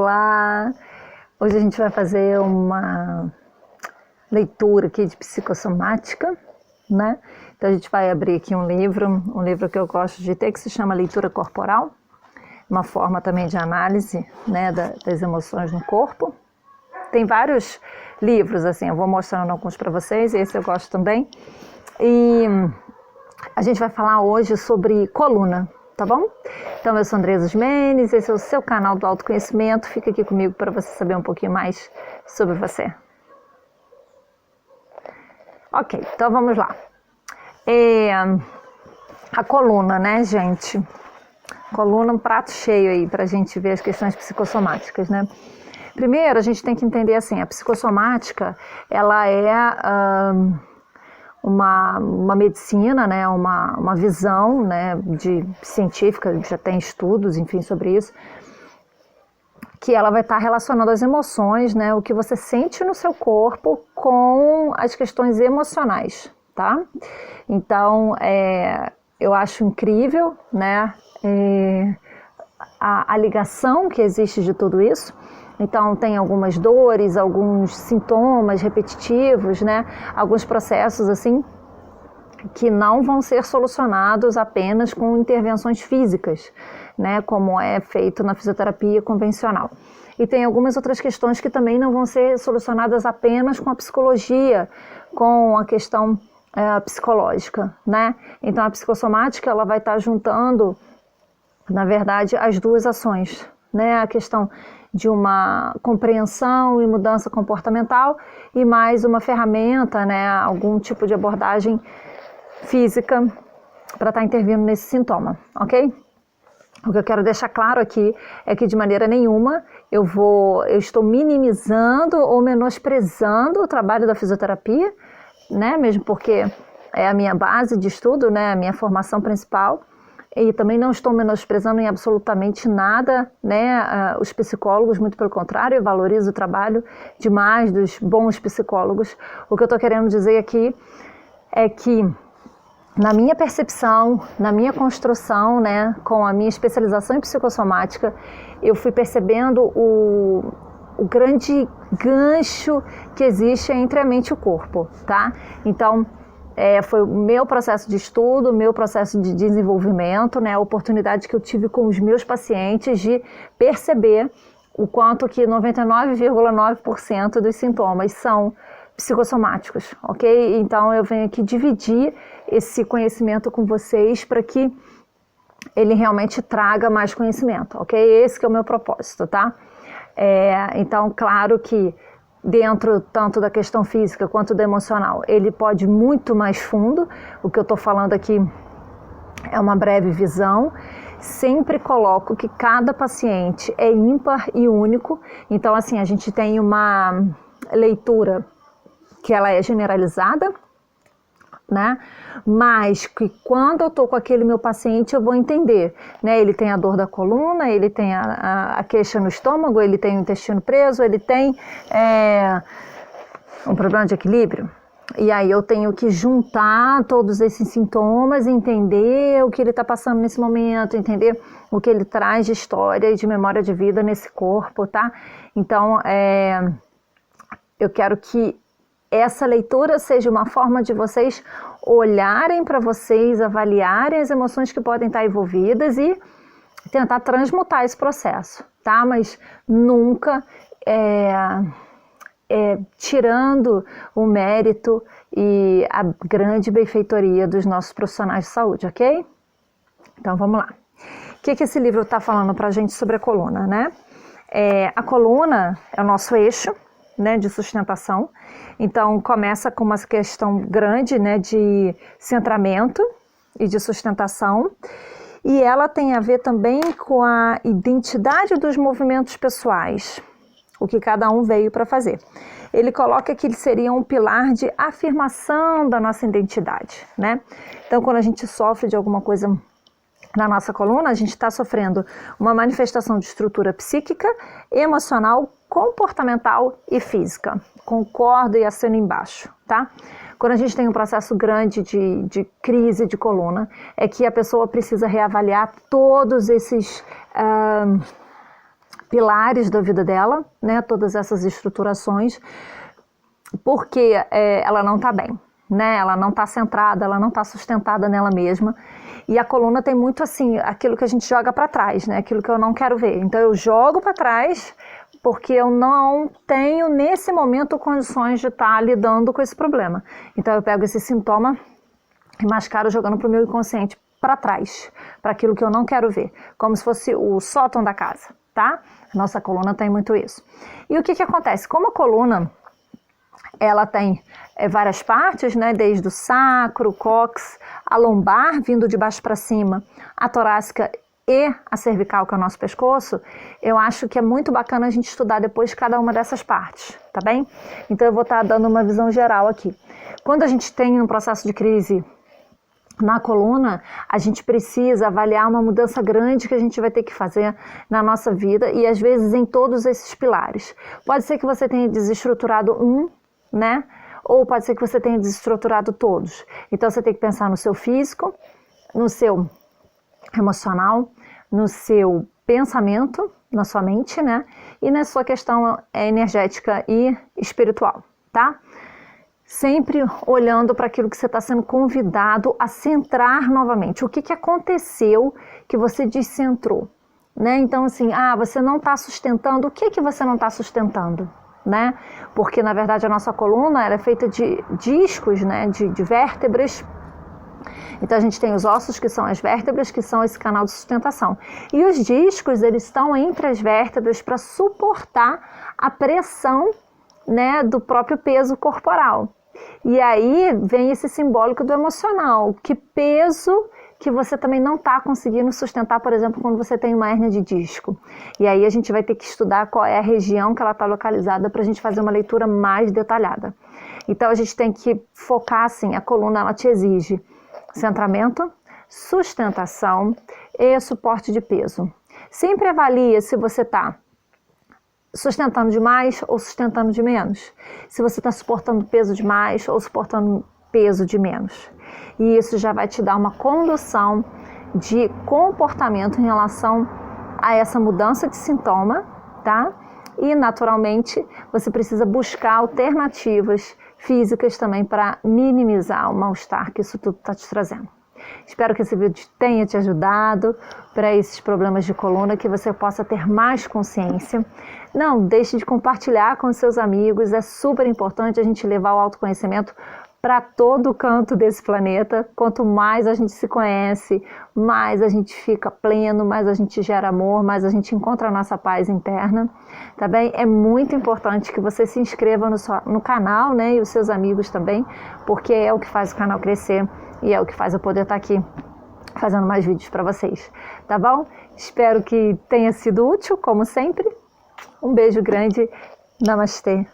Olá! Hoje a gente vai fazer uma leitura aqui de psicossomática, né? Então a gente vai abrir aqui um livro que eu gosto de ter, que se chama Leitura Corporal, uma forma também de análise, né, das emoções no corpo. Tem vários livros, assim, eu vou mostrando alguns para vocês, esse eu gosto também. E a gente vai falar hoje sobre coluna, tá bom? Então eu sou Andresa Osmenes, esse é o seu canal do autoconhecimento, fica aqui comigo para você saber um pouquinho mais sobre você. Ok, então vamos lá. A coluna, né, gente? Coluna, um prato cheio aí pra gente ver as questões psicossomáticas, né? Primeiro, a gente tem que entender assim, a psicossomática, ela é uma medicina, né, uma visão, né, científica, já tem estudos, enfim, sobre isso, que ela vai estar relacionando as emoções, né, o que você sente no seu corpo com as questões emocionais, tá? Então, eu acho incrível, né, a ligação que existe de tudo isso. Então, tem algumas dores, alguns sintomas repetitivos, né? Alguns processos, assim, que não vão ser solucionados apenas com intervenções físicas, né? Como é feito na fisioterapia convencional. E tem algumas outras questões que também não vão ser solucionadas apenas com a psicologia, com a questão psicológica, né? Então, a psicossomática, ela vai estar juntando, na verdade, as duas ações, né? A questão de uma compreensão e mudança comportamental e mais uma ferramenta, né? Algum tipo de abordagem física para estar intervindo nesse sintoma, ok? O que eu quero deixar claro aqui é que de maneira nenhuma eu estou minimizando ou menosprezando o trabalho da fisioterapia, né? Mesmo porque é a minha base de estudo, né? A minha formação principal. E também não estou menosprezando em absolutamente nada, né, os psicólogos, muito pelo contrário, eu valorizo o trabalho demais dos bons psicólogos. O que eu estou querendo dizer aqui é que, na minha percepção, na minha construção, né, com a minha especialização em psicossomática, eu fui percebendo o grande gancho que existe entre a mente e o corpo, tá? Então, foi o meu processo de estudo, o meu processo de desenvolvimento, né, a oportunidade que eu tive com os meus pacientes de perceber o quanto que 99,9% dos sintomas são psicossomáticos, ok? Então eu venho aqui dividir esse conhecimento com vocês para que ele realmente traga mais conhecimento, ok? Esse que é o meu propósito, tá? Então, claro que dentro tanto da questão física quanto da emocional, ele pode ir muito mais fundo. O que eu estou falando aqui é uma breve visão. Sempre coloco que cada paciente é ímpar e único. Então, assim, a gente tem uma leitura que ela é generalizada, né? Mas que quando eu estou com aquele meu paciente eu vou entender, né? Ele tem a dor da coluna, ele tem a queixa no estômago, ele tem o intestino preso, ele tem um problema de equilíbrio. E aí eu tenho que juntar todos esses sintomas, entender o que ele está passando nesse momento, entender o que ele traz de história e de memória de vida nesse corpo, tá? Então, eu quero que essa leitura seja uma forma de vocês olharem para vocês, avaliarem as emoções que podem estar envolvidas e tentar transmutar esse processo, tá? Mas nunca tirando o mérito e a grande benfeitoria dos nossos profissionais de saúde, ok? Então vamos lá. O que esse livro está falando para a gente sobre a coluna, né? A coluna é o nosso eixo, né, de sustentação. Então começa com uma questão grande, né, de centramento e de sustentação, e ela tem a ver também com a identidade dos movimentos pessoais, o que cada um veio para fazer. Ele coloca que ele seria um pilar de afirmação da nossa identidade, né? Então quando a gente sofre de alguma coisa na nossa coluna, a gente está sofrendo uma manifestação de estrutura psíquica, emocional, comportamental e física. Concordo e assino embaixo, tá? Quando a gente tem um processo grande de crise de coluna, é que a pessoa precisa reavaliar todos esses pilares da vida dela, né? Todas essas estruturações, porque ela não está bem, né? Ela não está centrada, ela não está sustentada nela mesma. E a coluna tem muito assim, aquilo que a gente joga para trás, né? Aquilo que eu não quero ver. Então eu jogo para trás porque eu não tenho nesse momento condições de estar lidando com esse problema. Então eu pego esse sintoma e mascaro jogando para o meu inconsciente para trás, para aquilo que eu não quero ver, como se fosse o sótão da casa, tá? Nossa coluna tem muito isso. E o que acontece? Como a coluna ela tem várias partes, né? Desde o sacro, o cóccix, a lombar vindo de baixo para cima, a torácica e a cervical, que é o nosso pescoço, eu acho que é muito bacana a gente estudar depois cada uma dessas partes, tá bem? Então eu vou estar dando uma visão geral aqui. Quando a gente tem um processo de crise na coluna, a gente precisa avaliar uma mudança grande que a gente vai ter que fazer na nossa vida e às vezes em todos esses pilares. Pode ser que você tenha desestruturado um, né? Ou pode ser que você tenha desestruturado todos. Então você tem que pensar no seu físico, no seu emocional, no seu pensamento, na sua mente, né? E na sua questão energética e espiritual, tá? Sempre olhando para aquilo que você está sendo convidado a centrar novamente. O que aconteceu que você descentrou, né? Então assim, você não está sustentando, o que você não está sustentando? Né? Porque na verdade a nossa coluna ela é feita de discos, né? de vértebras. Então a gente tem os ossos, que são as vértebras, que são esse canal de sustentação. E os discos, eles estão entre as vértebras para suportar a pressão, né, do próprio peso corporal. E aí vem esse simbólico do emocional. Que peso que você também não está conseguindo sustentar, por exemplo, quando você tem uma hérnia de disco. E aí a gente vai ter que estudar qual é a região que ela está localizada para a gente fazer uma leitura mais detalhada. Então a gente tem que focar assim, a coluna ela te exige centramento, sustentação e suporte de peso. Sempre avalie se você está sustentando demais ou sustentando de menos. Se você está suportando peso de mais ou suportando peso de menos. E isso já vai te dar uma condução de comportamento em relação a essa mudança de sintoma, tá? E naturalmente você precisa buscar alternativas físicas também para minimizar o mal-estar que isso tudo está te trazendo. Espero que esse vídeo tenha te ajudado para esses problemas de coluna, que você possa ter mais consciência. Não deixe de compartilhar com seus amigos, é super importante a gente levar o autoconhecimento para todo canto desse planeta. Quanto mais a gente se conhece, mais a gente fica pleno, mais a gente gera amor, mais a gente encontra a nossa paz interna, tá bem? É muito importante que você se inscreva no canal, né, e os seus amigos também, porque é o que faz o canal crescer e é o que faz eu poder estar aqui fazendo mais vídeos para vocês, tá bom? Espero que tenha sido útil, como sempre. Um beijo grande. Namastê.